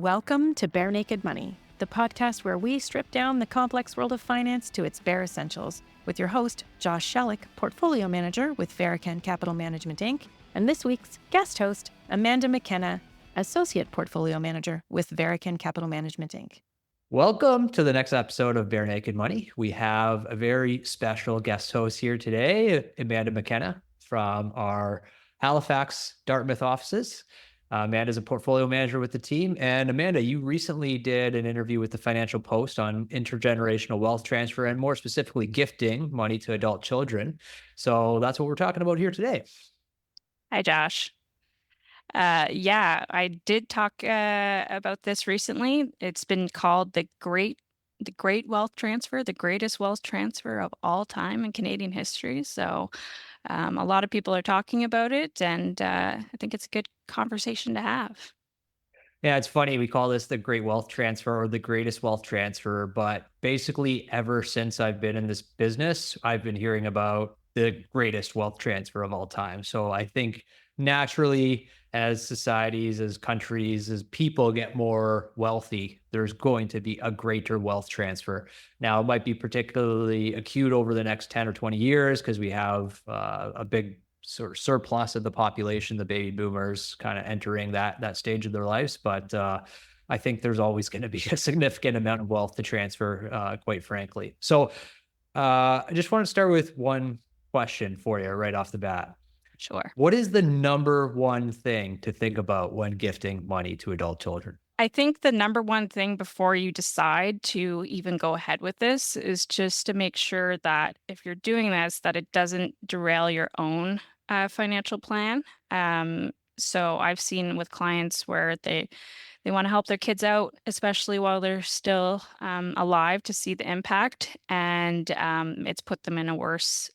Welcome to Barenaked Money, the podcast where we strip down the complex world of finance to its bare essentials, with your host, Josh Sheluk, Portfolio Manager with Verecan Capital Management, Inc., and this week's guest host, Amanda McKenna, Associate Portfolio Manager with Verecan Capital Management, Inc. Welcome to the next episode of Barenaked Money. We have a very special guest host here today, Amanda McKenna from our Halifax, Dartmouth offices. Amanda's a portfolio manager with the team. And Amanda, you recently did an interview with the Financial Post on intergenerational wealth transfer and more specifically gifting money to adult children. So that's what we're talking about here today. Hi, Josh. I did talk about this recently. It's been called the great wealth transfer, the greatest wealth transfer of all time in Canadian history. So a lot of people are talking about it, and I think it's a good conversation to have. Yeah, it's funny. We call this the great wealth transfer or the greatest wealth transfer. But basically, ever since I've been in this business, I've been hearing about the greatest wealth transfer of all time. So I think naturally, as societies, as countries, as people get more wealthy, there's going to be a greater wealth transfer. Now, it might be particularly acute over the next 10 or 20 years because we have a big sort of surplus of the population, the baby boomers kind of entering that stage of their lives. But I think there's always going to be a significant amount of wealth to transfer, quite frankly. So I just want to start with one question for you right off the bat. Sure. What is the number one thing to think about when gifting money to adult children? I think the number one thing before you decide to even go ahead with this is just to make sure that if you're doing this, that it doesn't derail your own financial plan. So I've seen with clients where they want to help their kids out, especially while they're still alive, to see the impact, and it's put them in a worse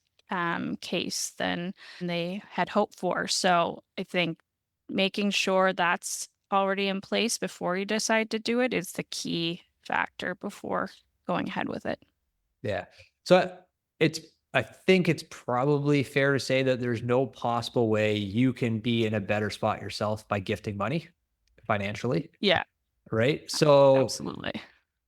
case than they had hoped for. So I think making sure that's already in place before you decide to do it is the key factor before going ahead with it. Yeah. So I think it's probably fair to say that there's no possible way you can be in a better spot yourself by gifting money financially. Yeah, Right. So absolutely.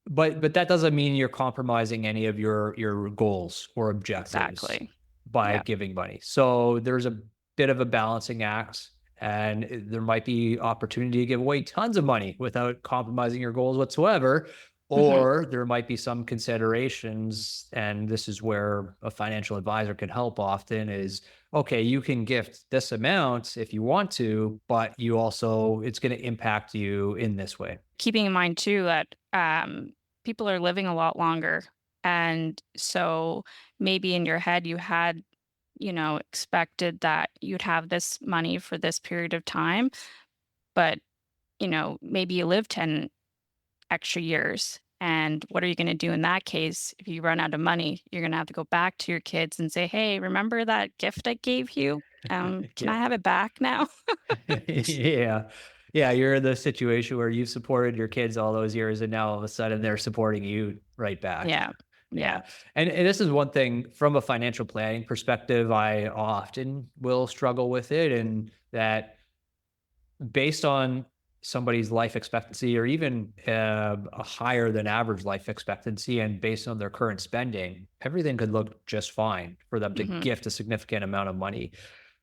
but that doesn't mean you're compromising any of your goals or objectives Exactly. by Yeah. giving money. So there's a bit of a balancing act, and there might be opportunity to give away tons of money without compromising your goals whatsoever. Or there might be some considerations, and this is where a financial advisor can help often is, okay, you can gift this amount if you want to, but it's going to impact you in this way. Keeping in mind too that people are living a lot longer. And so maybe in your head you had, expected that you'd have this money for this period of time, but, maybe you live 10 extra years. And what are you going to do in that case? If you run out of money, you're going to have to go back to your kids and say, hey, remember that gift I gave you? Can I have it back now? Yeah. Yeah. You're in the situation where you've supported your kids all those years, and now all of a sudden they're supporting you right back. Yeah. Yeah. And this is one thing from a financial planning perspective, I often will struggle with it. And that based on somebody's life expectancy or even a higher than average life expectancy and based on their current spending, everything could look just fine for them to gift a significant amount of money.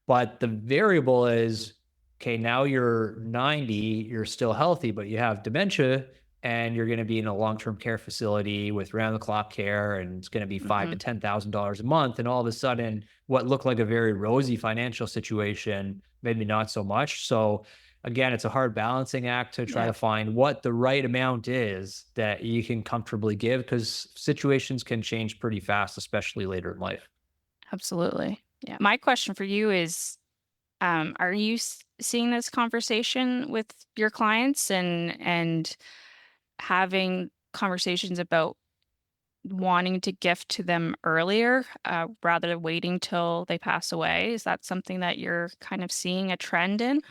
But the variable is, okay, now you're 90, you're still healthy, but you have dementia and you're going to be in a long-term care facility with round-the-clock care, and it's going to be $5,000 to $10,000 a month. And all of a sudden, what looked like a very rosy financial situation, maybe not so much. So again, it's a hard balancing act to try to find what the right amount is that you can comfortably give, because situations can change pretty fast, especially later in life. Absolutely. Yeah. My question for you is, are you seeing this conversation with your clients and having conversations about wanting to gift to them earlier rather than waiting till they pass away? Is that something that you're kind of seeing a trend in?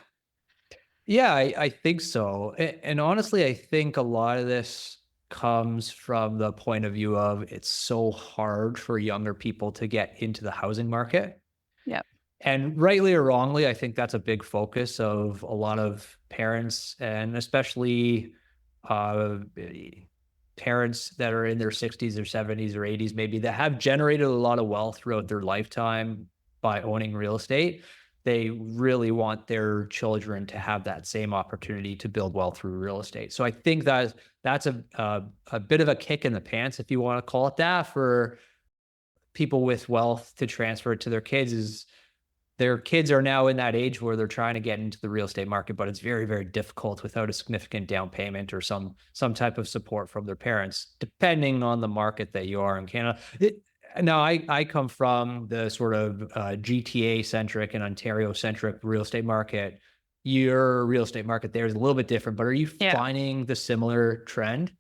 Yeah, I think so. And honestly, I think a lot of this comes from the point of view of it's so hard for younger people to get into the housing market. Yep. And rightly or wrongly, I think that's a big focus of a lot of parents, and especially uh, parents that are in their 60s or 70s or 80s, maybe that have generated a lot of wealth throughout their lifetime by owning real estate. They really want their children to have that same opportunity to build wealth through real estate. So I think that that's a bit of a kick in the pants, if you want to call it that, for people with wealth to transfer it to their kids. Is their kids are now in that age where they're trying to get into the real estate market, but it's very, very difficult without a significant down payment or some type of support from their parents, depending on the market that you are in Canada. Now, I come from the sort of GTA centric and Ontario centric real estate market. Your real estate market there is a little bit different, but are you Yeah. finding the similar trend?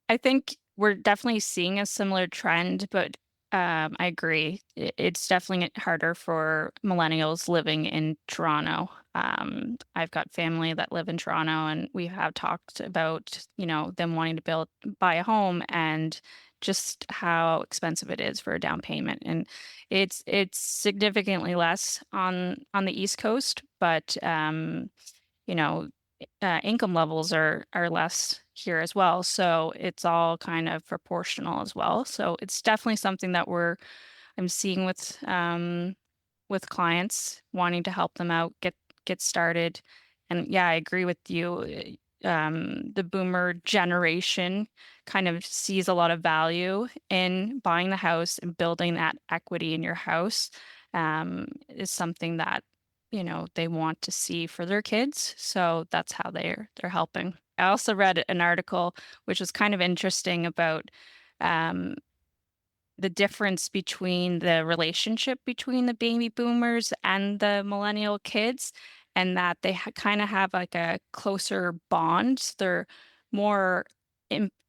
I think we're definitely seeing a similar trend, but I agree. It's definitely harder for millennials living in Toronto. I've got family that live in Toronto, and we have talked about, them wanting to buy a home, and just how expensive it is for a down payment. And it's significantly less on the East Coast, but you know, income levels are less here as well. So it's all kind of proportional as well. So it's definitely something that I'm seeing with clients wanting to help them out, get started. And yeah, I agree with you. The boomer generation kind of sees a lot of value in buying the house and building that equity in your house. Is something that they want to see for their kids. So that's how they're helping. I also read an article which was kind of interesting about um, the difference between the relationship between the baby boomers and the millennial kids, and that they kind of have like a closer bond. They're more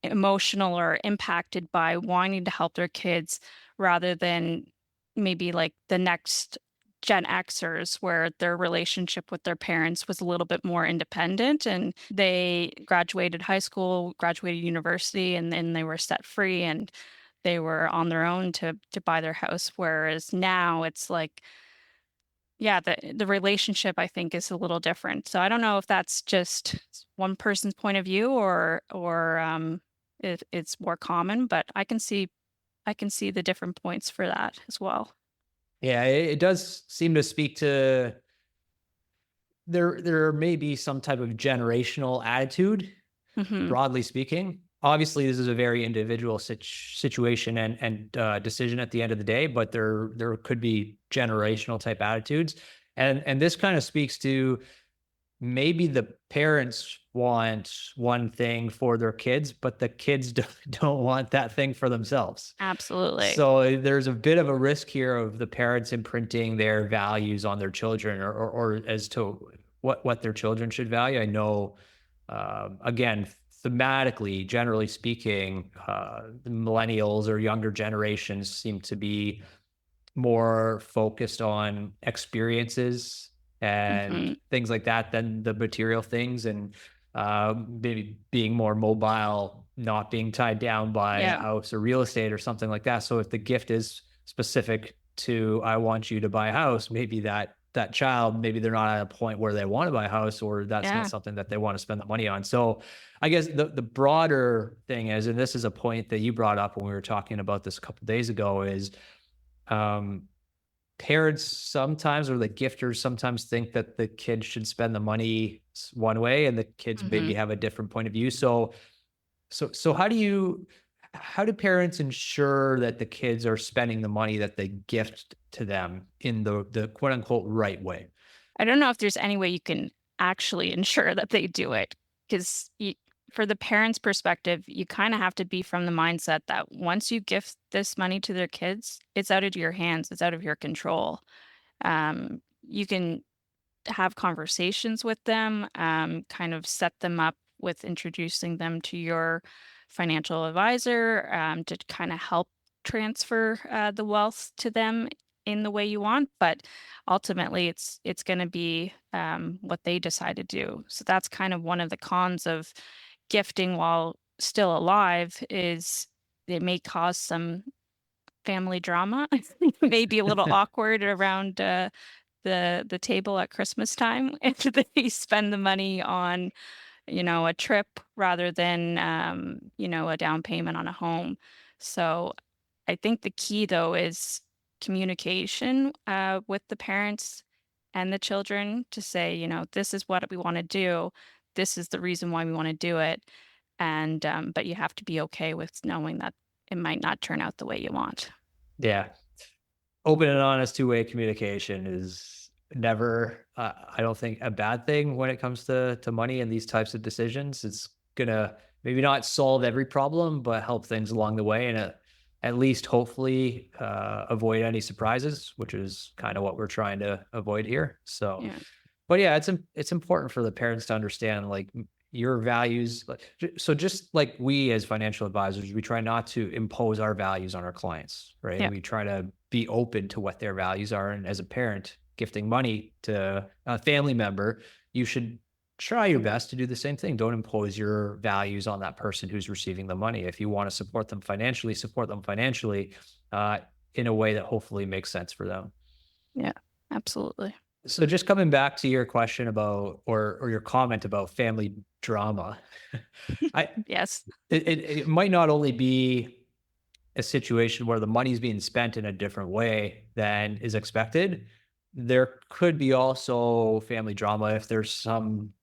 emotional or impacted by wanting to help their kids rather than maybe like the next Gen Xers, where their relationship with their parents was a little bit more independent, and they graduated high school, graduated university, and then they were set free, and they were on their own to buy their house. Whereas now it's like, yeah, the relationship I think is a little different. So I don't know if that's just one person's point of view, or it's more common, but I can see the different points for that as well. Yeah, it does seem to speak to there may be some type of generational attitude, Hmm. broadly speaking. Obviously, this is a very individual situation and decision at the end of the day, but there could be generational type attitudes, and this kind of speaks to maybe the parents want one thing for their kids, but the kids don't want that thing for themselves. Absolutely. So there's a bit of a risk here of the parents imprinting their values on their children, or as to what their children should value. I know, again, thematically, generally speaking, the millennials or younger generations seem to be more focused on experiences and Hmm. things like that than the material things, and maybe being more mobile, not being tied down by a Yeah. house or real estate or something like that. So if the gift is specific to I want you to buy a house, maybe that child, maybe they're not at a point where they want to buy a house, or that's not Yeah. something that they want to spend the money on. So I guess the broader thing is, and this is a point that you brought up when we were talking about this a couple of days ago, is um, parents sometimes, or the gifters sometimes, think that the kids should spend the money one way, and the kids maybe Hmm. have a different point of view. So how do parents ensure that the kids are spending the money that they gift to them in the quote unquote right way? I don't know if there's any way you can actually ensure that they do it, because for the parents' perspective, you kind of have to be from the mindset that once you gift this money to their kids, it's out of your hands, it's out of your control. You can have conversations with them, kind of set them up with introducing them to your financial advisor, to kind of help transfer the wealth to them in the way you want. But ultimately, it's going to be what they decide to do. So that's kind of one of the cons of gifting while still alive, is it may cause some family drama, maybe a little awkward around the table at Christmas time if they spend the money on a trip rather than, a down payment on a home. So I think the key though is communication with the parents and the children to say, this is what we want to do. This is the reason why we want to do it. And but you have to be okay with knowing that it might not turn out the way you want. Yeah. Open and honest two-way communication is never, I don't think, a bad thing when it comes to money and these types of decisions. It's gonna maybe not solve every problem, but help things along the way, and at least hopefully avoid any surprises, which is kind of what we're trying to avoid here. So, Yeah. but yeah, it's important for the parents to understand like your values. So just like we as financial advisors, we try not to impose our values on our clients, right? Yeah. We try to be open to what their values are. And as a parent gifting money to a family member, you should try your best to do the same thing. Don't impose your values on that person who's receiving the money. If you want to support them financially in a way that hopefully makes sense for them. Yeah. Absolutely. So just coming back to your question about, or your comment about family drama, I Yes. it might not only be a situation where the money's being spent in a different way than is expected. There could be also family drama if there's some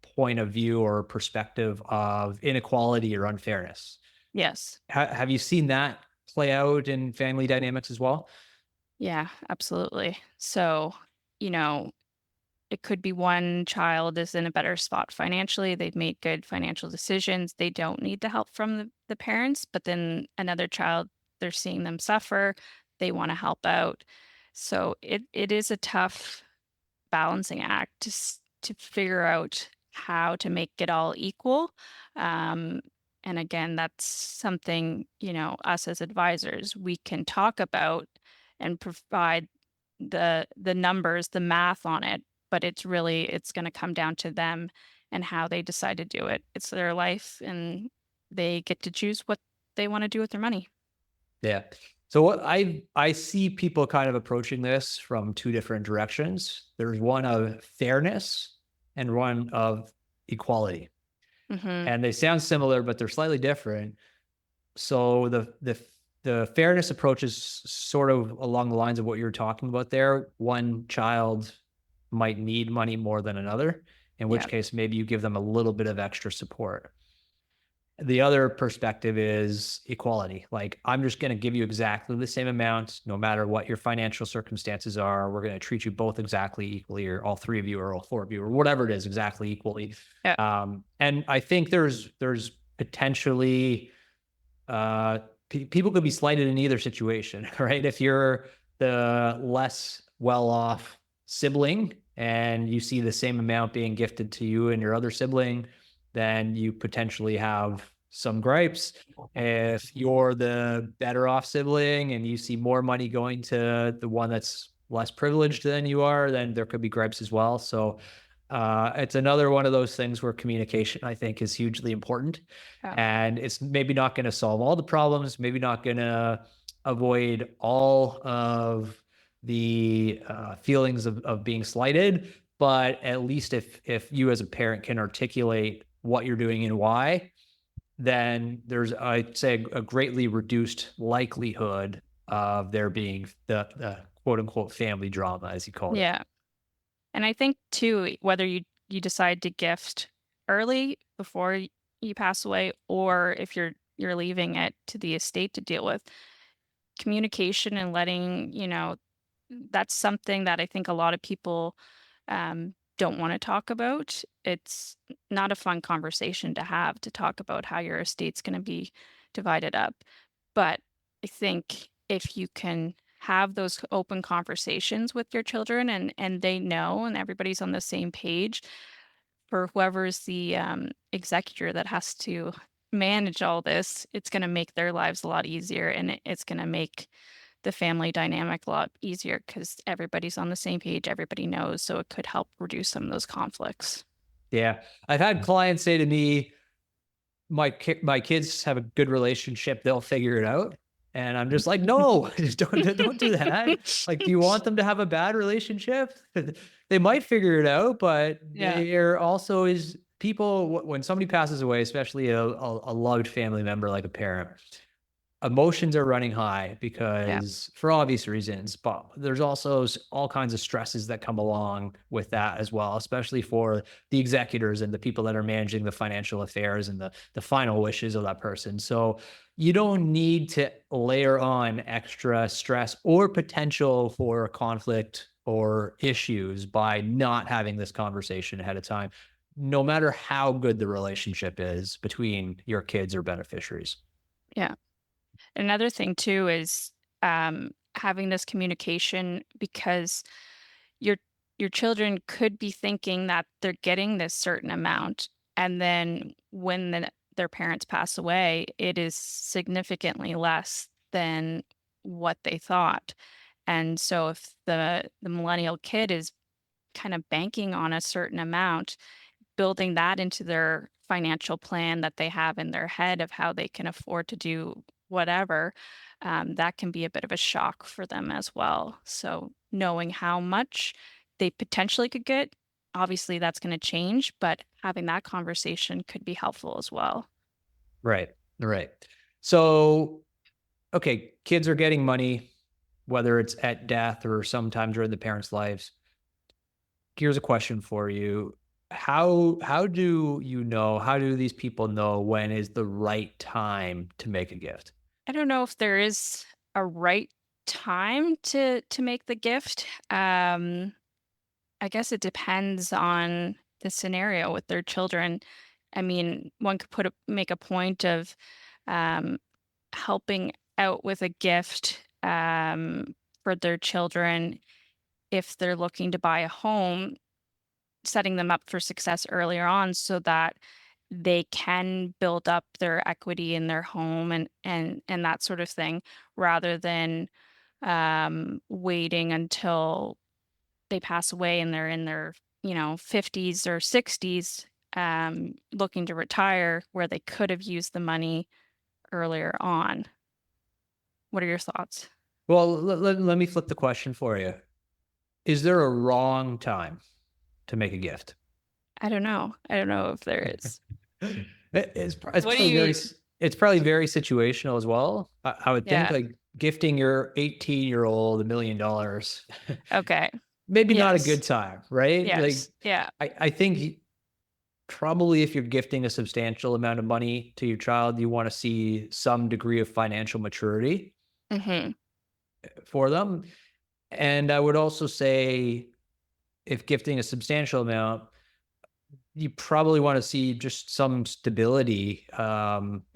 point of view or perspective of inequality or unfairness. Yes. Have you seen that play out in family dynamics as well? Yeah, absolutely. So, you know, it could be one child is in a better spot financially. They've made good financial decisions. They don't need the help from the parents, but then another child, they're seeing them suffer. They want to help out. So it is a tough balancing act to figure out how to make it all equal. Um, and again, that's something, us as advisors, we can talk about and provide the numbers, the math on it, but it's going to come down to them and how they decide to do it. It's their life and they get to choose what they want to do with their money. Yeah. So what I see people kind of approaching this from two different directions. There's one of fairness and one of equality. Mhm. And they sound similar, but they're slightly different. So the fairness approach is sort of along the lines of what you're talking about there. One child might need money more than another, in which Yeah. case maybe you give them a little bit of extra support. The other perspective is equality. Like, I'm just going to give you exactly the same amount, no matter what your financial circumstances are. We're going to treat you both exactly equally, or all three of you, or all four of you, or whatever it is, exactly equally. Yeah. And I think there's potentially people could be slighted in either situation, right? If you're the less well-off sibling and you see the same amount being gifted to you and your other sibling, then you potentially have some gripes. If you're the better off sibling and you see more money going to the one that's less privileged than you are, then there could be gripes as well. So it's another one of those things where communication, I think, is hugely important. Yeah. And it's maybe not going to solve all the problems, maybe not going to avoid all of the feelings of being slighted, but at least if you as a parent can articulate what you're doing and why, then there's, I'd say, a greatly reduced likelihood of there being the quote unquote family drama, as you called it. Yeah. And I think too, whether you decide to gift early before you pass away, or if you're leaving it to the estate to deal with, communication and letting, that's something that I think a lot of people don't want to talk about. It's not a fun conversation to have to talk about how your estate's going to be divided up. But I think if you can have those open conversations with your children and they know and everybody's on the same page for whoever's the executor that has to manage all this, it's going to make their lives a lot easier and it's going to make the family dynamic a lot easier because everybody's on the same page, everybody knows, so it could help reduce some of those conflicts. Yeah. I've had clients say to me, my kids have a good relationship, they'll figure it out. And I'm just like, no, just don't do that. Like, do you want them to have a bad relationship? They might figure it out, but Yeah. there also is people, when somebody passes away, especially a loved family member like a parent, emotions are running high Yeah. because for obvious reasons, but there's also all kinds of stresses that come along with that as well, especially for the executors and the people that are managing the financial affairs and the final wishes of that person. So you don't need to layer on extra stress or potential for conflict or issues by not having this conversation ahead of time, no matter how good the relationship is between your kids or beneficiaries. Yeah. Another thing too is having this communication because your your children could be thinking that they're getting this certain amount, and then when their parents pass away, it is significantly less than what they thought. And so if the millennial kid is kind of banking on a certain amount, building that into their financial plan that they have in their head of how they can afford to do whatever, that can be a bit of a shock for them as well. So knowing how much they potentially could get, obviously that's going to change, but having that conversation could be helpful as well. Right. Right. So, okay, kids are getting money, whether it's at death or sometime during the parents' lives. Here's a question for you. How do you know, how do these people know when is the right time to make a gift? I don't know if there is a right time to make the gift. I guess it depends on the scenario with their children. I mean, one could make a point of um, helping out with a gift for their children if they're looking to buy a home, setting them up for success earlier on so that they can build up their equity in their home and that sort of thing, rather than waiting until they pass away and they're in their 50s or 60s, looking to retire where they could have used the money earlier on. What are your thoughts? Well, let me flip the question for you. Is there a wrong time to make a gift? I don't know if there is. It's What do probably very you it's probably very situational as well. I would think Yeah. like gifting your 18-year-old $1 million, Okay. maybe not a good Yes. time, right? Like Yes. Yeah. I think probably if you're gifting a substantial amount of money to your child, you want to see some degree of financial maturity Mhm. for them. And I would also say if gifting a substantial amount, you probably want to see just some stability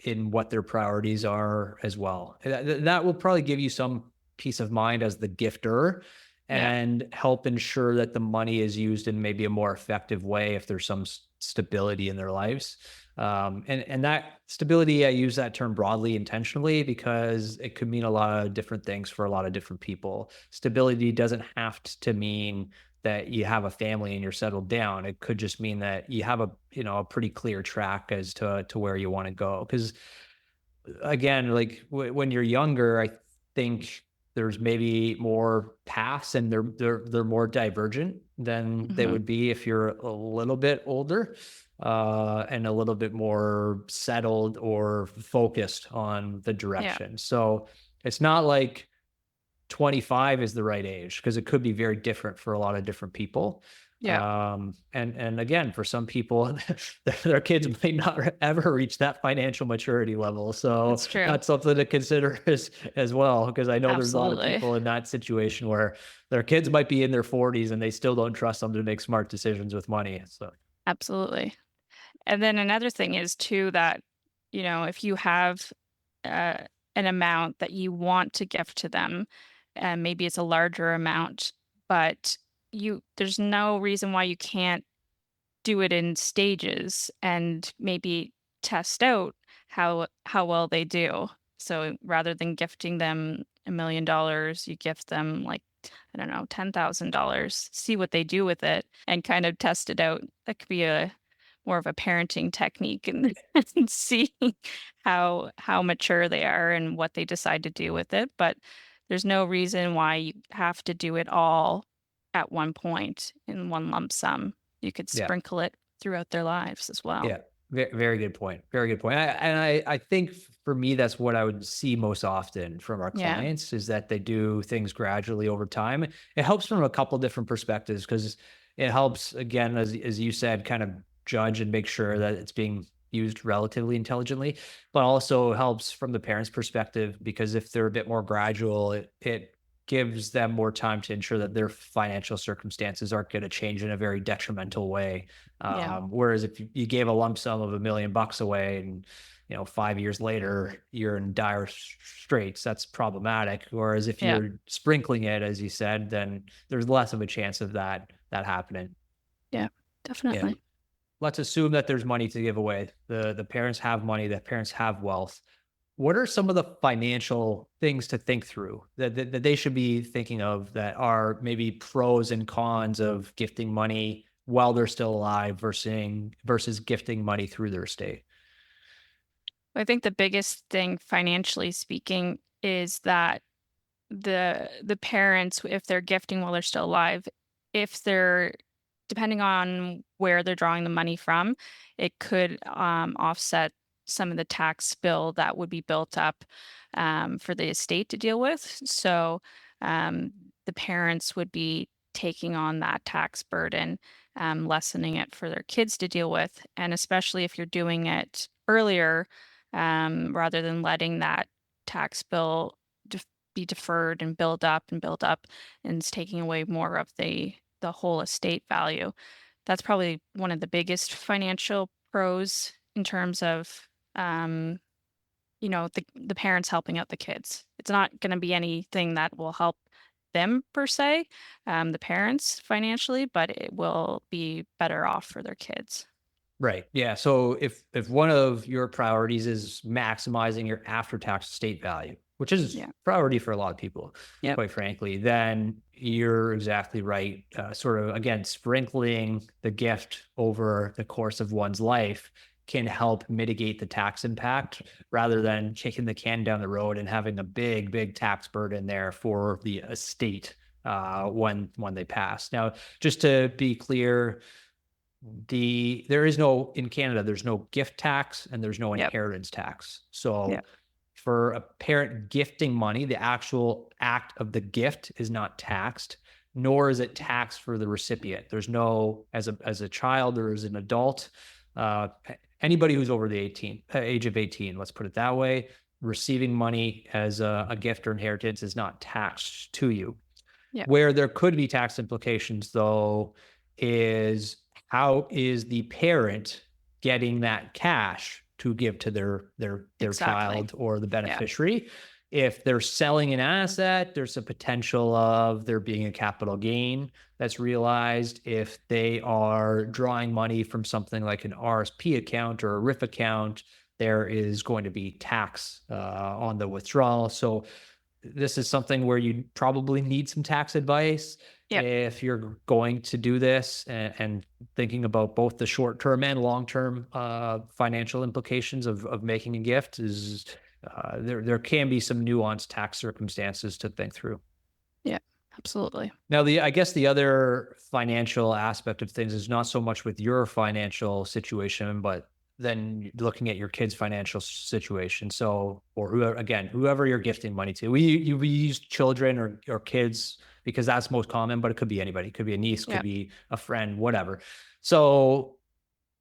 in what their priorities are as well. That will probably give you some peace of mind as the gifter Yeah. and help ensure that the money is used in maybe a more effective way if there's some stability in their lives. And that stability, I use that term broadly intentionally because it could mean a lot of different things for a lot of different people. Stability doesn't have to mean that you have a family and you're settled down. It could just mean that you have a pretty clear track as to where you want to go. Because again, like when you're younger, I think there's maybe more paths and they're more divergent than they Mhm. would be if you're a little bit older and a little bit more settled or focused on the Yeah. direction. So it's not like 25 is the right age because it could be very different for a lot of different people. Yeah. And again, for some people, their kids may not ever reach that financial maturity level. So That's true. that's something to consider as well, because I know there's a lot of Absolutely. people in that situation where their kids might be in their 40s and they still don't trust them to make smart decisions with money. So Absolutely. And then another thing is too that, if you have uh, an amount that you want to gift to them, and maybe it's a larger amount, but there's no reason why you can't do it in stages and maybe test out how well they do. So rather than gifting them $1 million, you gift them like, I don't know, $10,000, see what they do with it and kind of test it out. That could be a more of a parenting technique and, and see how mature they are and what they decide to do with it. But there's no reason why you have to do it all at one point in one lump sum. You could yeah. sprinkle it throughout their lives as well. Yeah, very good point. Very good point. I think for me, that's what I would see most often from our Yeah. clients is that they do things gradually over time. It helps from a couple different perspectives because it helps, again, as you said, kind of judge and make sure that it's being used relatively intelligently, but also helps from the parents' perspective because if they're a bit more gradual, it gives them more time to ensure that their financial circumstances aren't going to change in a very detrimental way. Yeah. Whereas if you gave a lump sum of $1 million away and 5 years later you're in dire straits, that's problematic. Whereas if Yeah. you're sprinkling it, as you said, then there's less of a chance of that happening. Yeah. Yeah. Definitely. Let's assume that there's money to give away. The parents have money, the parents have wealth. What are some of the financial things to think through that they should be thinking of that are maybe pros and cons of gifting money while they're still alive versus gifting money through their estate? I think the biggest thing financially speaking is that the parents, if they're gifting while they're still alive, if they're depending on where they're drawing the money from, it could offset some of the tax bill that would be built up for the estate to deal with. So um, the parents would be taking on that tax burden, lessening it for their kids to deal with, and especially if you're doing it earlier, rather than letting that tax bill be deferred and build up, and it's taking away more of the whole estate value. That's probably one of the biggest financial pros in terms of the parents helping out the kids. It's not going to be anything that will help them per se, the parents financially, but it will be better off for their kids. Right. Yeah. So if one of your priorities is maximizing your after-tax estate value, which is Yeah. priority for a lot of people, Yep. quite frankly, then you're exactly right. Sort of again, sprinkling the gift over the course of one's life can help mitigate the tax impact rather than kicking the can down the road and having a big tax burden there for the estate when they pass. Now, just to be clear, there is no in Canada, there's no gift tax and there's no Yep. inheritance tax. So Yep. for a parent gifting money, the actual act of the gift is not taxed, nor is it taxed for the recipient. There's no as a child or as an adult, uh, anybody who's over the age of 18, let's put it that way, receiving money as a gift or inheritance is not taxed to you. Yep. Where there could be tax implications, though, is how is the parent getting that cash to give to their Exactly. child or the Yeah. beneficiary? If they're selling an asset, there's a potential of there being a capital gain that's realized. If they are drawing money from something like an RSP account or a RIF account, there is going to be tax on the withdrawal. So this is something where you probably need some tax advice Yep. if you're going to do this and thinking about both the short-term and long-term financial implications of making a gift is there can be some nuanced tax circumstances to think through. Yeah. Absolutely. Now, I guess the other financial aspect of things is not so much with your financial situation, but then looking at your kid's financial situation. So, or whoever you're gifting money to. We use children or kids because that's most common, but it could be anybody. It could be a niece, could Yep. be a friend, whatever. So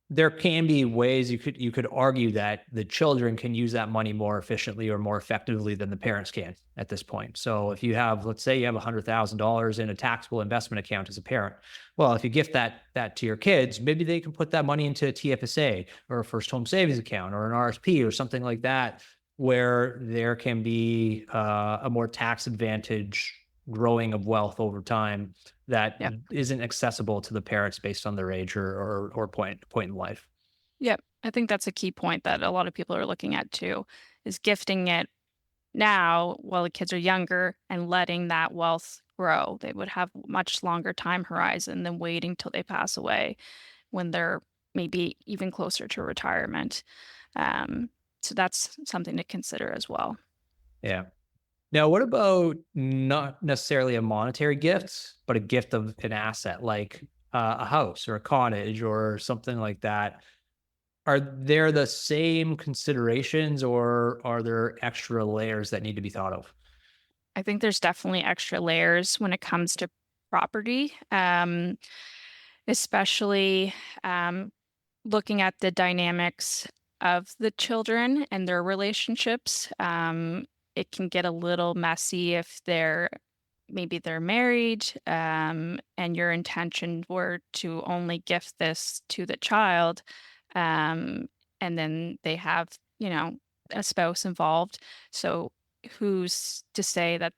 there can be ways you could argue that the children can use that money more efficiently or more effectively than the parents can at this point. So if you have, let's say you have $100,000 in a taxable investment account as a parent, well, if you gift that to your kids, maybe they can put that money into a TFSA or a first home savings account or an RSP or something like that, where there can be a more tax advantage growing of wealth over time that Yep. isn't accessible to the parents based on their age or point in life. Yep. I think that's a key point that a lot of people are looking at too, is gifting it now while the kids are younger and letting that wealth grow. They would have much longer time horizon than waiting till they pass away when they're maybe even closer to retirement. Um, so that's something to consider as well. Yeah. Now, what about not necessarily a monetary gift, but a gift of an asset like a house or a cottage or something like that, are there the same considerations or are there extra layers that need to be thought of? I think there's definitely extra layers when it comes to property, especially looking at the dynamics of the children and their relationships. It can get a little messy if maybe they're married, and your intention were to only gift this to the child, um, and then they have, a spouse involved. So who's to say that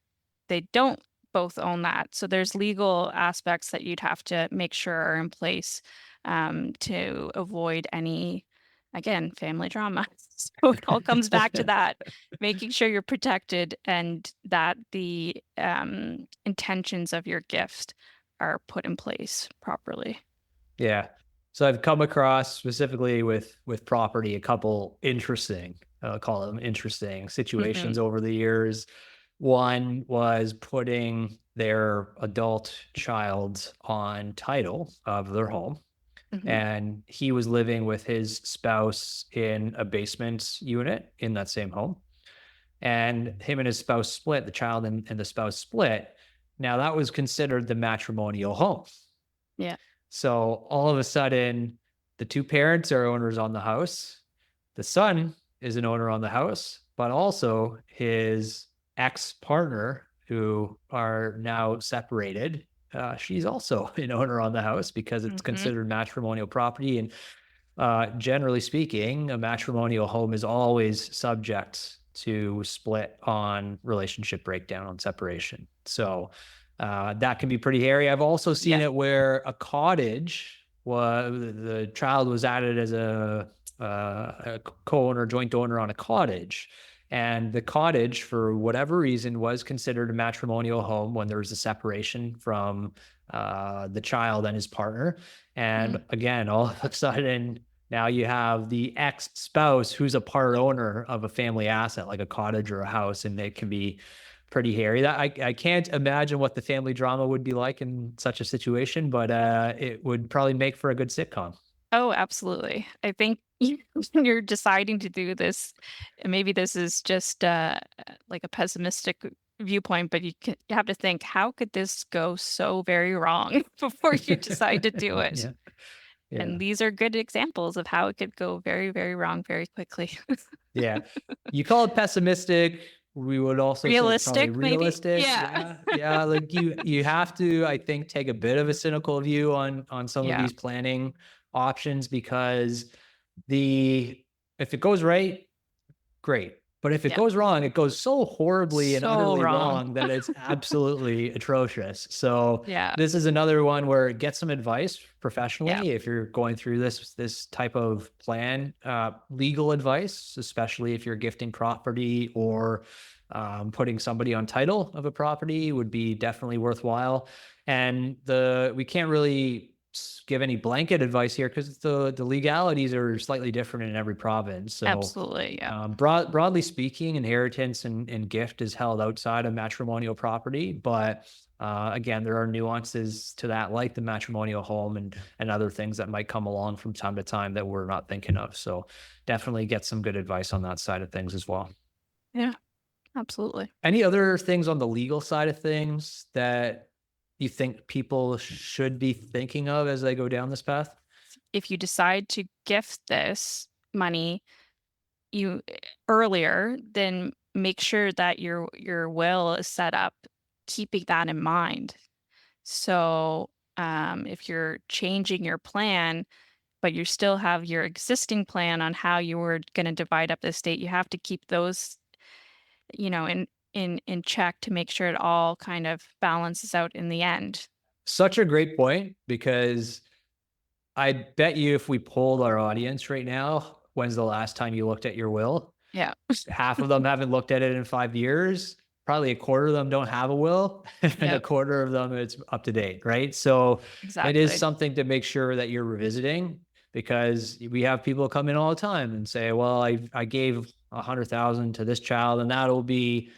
they don't both own that? So there's legal aspects that you'd have to make sure are in place, to avoid any, again, family drama. So it all comes back to that, making sure you're protected and that the intentions of your gift are put in place properly. Yeah. So I've come across specifically with property a couple interesting, call them interesting Hmm. situations over the years. One was putting their adult child on title of their home, Hmm. and he was living with his spouse in a basement unit in that same home. And him and his spouse split, the child and the spouse split. Now that was considered the matrimonial home. Yeah. So all of a sudden, the two parents are owners on the house. The son is an owner on the house, but also his ex partner, who are now separated. She's also an owner on the house because it's Hmm. considered matrimonial property. And generally speaking, a matrimonial home is always subject to split on relationship breakdown, on separation. So that can be pretty hairy. I've also seen Yes. it where a cottage was the child was added as a co-owner, joint owner on a cottage. And the cottage, for whatever reason, was considered a matrimonial home when there was a separation from the child and his partner. And Mm. again, all of a sudden, now you have the ex spouse who's a part owner of a family asset, like a cottage or a house, and it can be pretty hairy. That I can't imagine what the family drama would be like in such a situation, but it would probably make for a good sitcom. Oh, absolutely. I think when you're deciding to do this, and maybe this is just like a pessimistic viewpoint, but you have to think, how could this go so very wrong before you decide to do it? Yeah, yeah. And these are good examples of how it could go very, very wrong very quickly. Yeah. You call it pessimistic. We would also say it's probably Realistic, maybe? realistic. Yeah. Yeah. Yeah. Like you have to, I think, take a bit of a cynical view on some of Yeah. these planning options because the if it goes right, great. But if it Yeah. goes wrong, it goes so horribly and So utterly wrong. wrong that it's absolutely atrocious. So Yeah. this is another one where get some advice Yeah. professionally if you're going through this type of plan. Legal advice, especially if you're gifting property or putting somebody on title of a property, would be definitely worthwhile. And we can't really give any blanket advice here because the legalities are slightly different in every province. So Absolutely. Yeah. broadly speaking, inheritance and gift is held outside of matrimonial property, but again, there are nuances to that, like the matrimonial home and other things that might come along from time to time that we're not thinking of. So definitely get some good advice on that side of things as well. Yeah. Absolutely. Any other things on the legal side of things that you think people should be thinking of as they go down this path? If you decide to gift this money you earlier, then make sure that your will is set up keeping that in mind. So, if you're changing your plan, but you still have your existing plan on how you were going to divide up the estate, you have to keep those, in check to make sure it all kind of balances out in the end. Such a great point because I bet you if we polled our audience right now, when's the last time you looked at your will? Yeah, Half of them haven't looked at it in 5 years. Probably a quarter of them don't have a will, and a yeah, quarter of them it's up to date, right? So it is exactly. something to make sure that you're revisiting because we have people come in all the time and say, "Well, I gave 100,000 to this child, and that'll be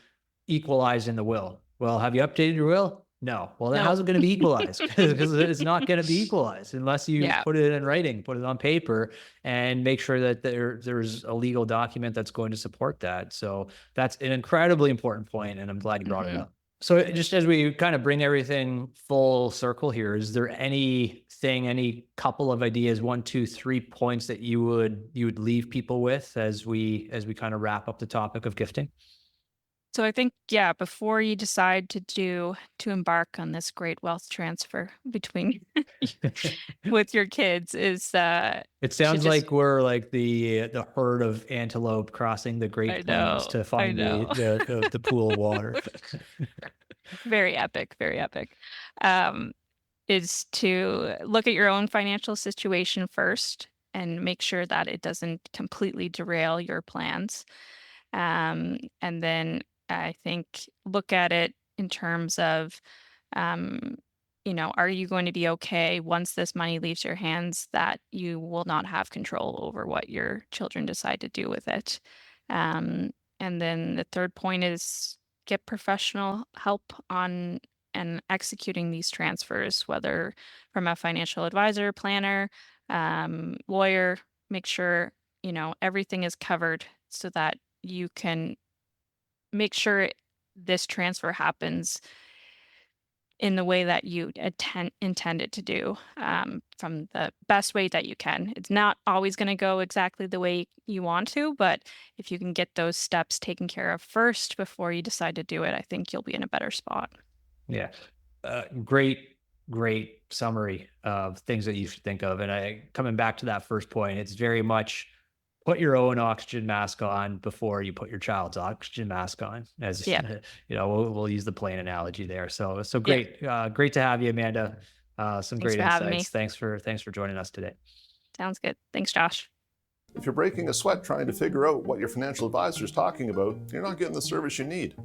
equalized in the will." Well, have you updated your will? No. Well, then No. how's it going to be equalized? Because it's not going to be equalized unless you Yeah. put it in writing, put it on paper, and make sure that there's a legal document that's going to support that. So that's an incredibly important point, and I'm glad you brought it Mhm. up. So just as we kind of bring everything full circle here, is there anything, any couple of ideas, 1, 2, 3 points that you would leave people with as we kind of wrap up the topic of gifting? So I think, yeah, before you decide to embark on this great wealth transfer between with your kids is It should sounds just like we're like the herd of antelope crossing the I Great Plains know, to I find know. the pool of water. Very epic, very epic. Um, is to look at your own financial situation first and make sure that it doesn't completely derail your plans. And then I think look at it in terms of, um, are you going to be okay once this money leaves your hands that you will not have control over what your children decide to do with it? Um, and then the third point is get professional help on and executing these transfers, whether from a financial advisor, planner, lawyer. Make sure everything is covered so that you can make sure this transfer happens in the way that you intend it to do, from the best way that you can. It's not always going to go exactly the way you want to, but if you can get those steps taken care of first before you decide to do it, I think you'll be in a better spot. Yeah. Great summary of things that you should think of. And coming back to that first point, it's very much put your own oxygen mask on before you put your child's oxygen mask on. As Yeah. we'll use the plane analogy there. So Yeah. great, great to have you, Amanda. Some Thanks great for having me. insights. Thanks for joining us today. Sounds good. Thanks, Josh. If you're breaking a sweat trying to figure out what your financial advisor is talking about, you're not getting the service you need.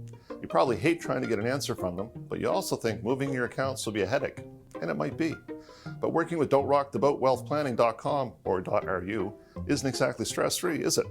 You probably hate trying to get an answer from them, but you also think moving your accounts will be a headache. And it might be. But working with don'trocktheboatwealthplanning.com or .ru isn't exactly stress-free, is it?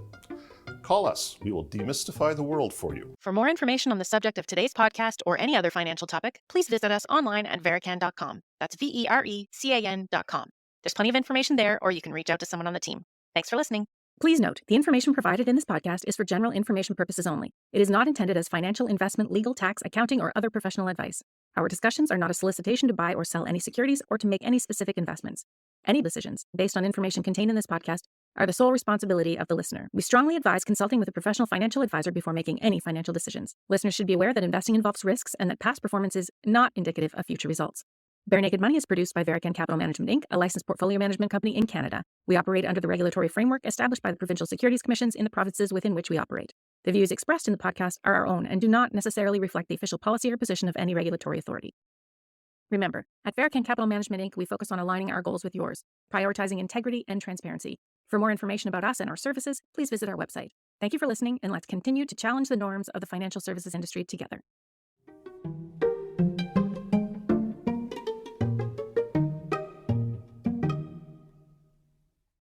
Call us. We will demystify the world for you. For more information on the subject of today's podcast or any other financial topic, please visit us online at verecan.com. That's Verecan.com. There's plenty of information there, or you can reach out to someone on the team. Thanks for listening. Please note, the information provided in this podcast is for general information purposes only. It is not intended as financial, investment, legal, tax, accounting, or other professional advice. Our discussions are not a solicitation to buy or sell any securities or to make any specific investments. Any decisions, based on information contained in this podcast, are the sole responsibility of the listener. We strongly advise consulting with a professional financial advisor before making any financial decisions. Listeners should be aware that investing involves risks and that past performance is not indicative of future results. Barenaked Money is produced by Verecan Capital Management, Inc., a licensed portfolio management company in Canada. We operate under the regulatory framework established by the provincial securities commissions in the provinces within which we operate. The views expressed in the podcast are our own and do not necessarily reflect the official policy or position of any regulatory authority. Remember, at Verecan Capital Management, Inc., we focus on aligning our goals with yours, prioritizing integrity and transparency. For more information about us and our services, please visit our website. Thank you for listening, and let's continue to challenge the norms of the financial services industry together.